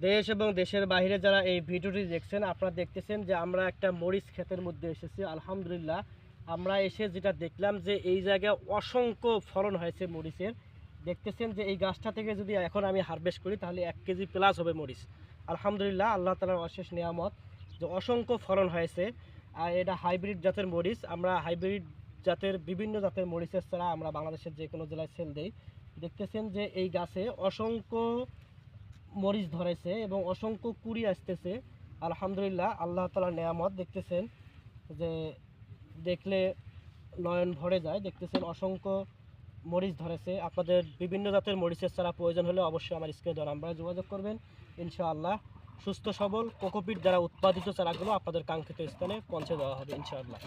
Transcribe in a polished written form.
দেশ এবং দেশের বাইরে যারা এই ভিডিওটি দেখছেন, আপনারা দেখতেছেন যে আমরা একটা মরিচ ক্ষেতের মধ্যে এসেছি। আলহামদুলিল্লাহ, আমরা এসে যেটা দেখলাম যে এই জায়গায় অসংখ্য ফলন হয়েছে মরিচের। দেখতেছেন যে এই গাছটা থেকে যদি এখন আমি হারভেস্ট করি তাহলে 1 কেজি প্লাস হবে মরিচ। আলহামদুলিল্লাহ, আল্লাহ তাআলার অশেষ নিয়ামত যে অসংখ্য ফলন হয়েছে। আর এটা হাইব্রিড জাতের মরিচ। আমরা হাইব্রিড জাতের বিভিন্ন জাতের মরিচের ছাড়া আমরা বাংলাদেশের যে কোনো জেলায় সেল দেই। দেখতেছেন যে এই গাছে অসংখ্য মরিচ ধরেছে এবং অসংখ্য কুড়ি আসতেছে। আলহামদুলিল্লাহ, আল্লাহ তাআলার নেয়ামত। দেখতেছেন যে দেখলে নয়ন ভরে যায়। দেখতেছেন অসংখ্য মরিচ ধরেছে। আপনাদের বিভিন্ন জাতের মরিচের চারা প্রয়োজন হলে অবশ্যই আমার স্ক্রিনে দেওয়া নাম্বারে যোগাযোগ করবেন। ইনশাআল্লাহ সুস্থ সবল কোকোপিট দ্বারা উৎপাদিত চারাগুলো আপনাদের কাঙ্ক্ষিত স্থানে পৌঁছে দেওয়া হবে ইনশাআল্লাহ।